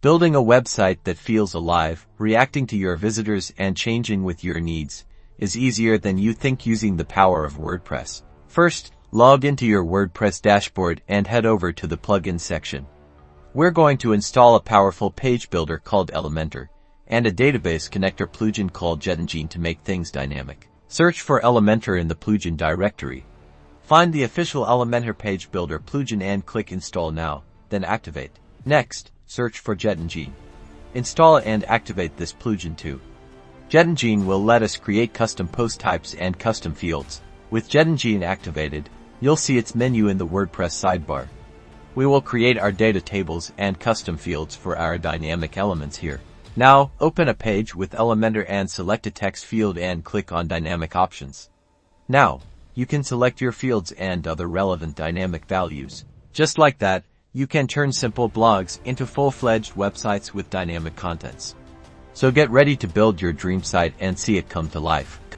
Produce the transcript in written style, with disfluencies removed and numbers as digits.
Building a website that feels alive, reacting to your visitors and changing with your needs, is easier than you think using the power of WordPress. First, log into your WordPress dashboard and head over to the plugin section. We're going to install a powerful page builder called Elementor, and a database connector plugin called JetEngine to make things dynamic. Search for Elementor in the plugin directory. Find the official Elementor page builder plugin and click Install Now, then Activate. Next, search for JetEngine. Install and activate this plugin too. JetEngine will let us create custom post types and custom fields. With JetEngine activated, you'll see its menu in the WordPress sidebar. We will create our data tables and custom fields for our dynamic elements here. Now, open a page with Elementor and select a text field and click on Dynamic Options. Now, you can select your fields and other relevant dynamic values. Just like that, you can turn simple blogs into full-fledged websites with dynamic contents. So get ready to build your dream site and see it come to life.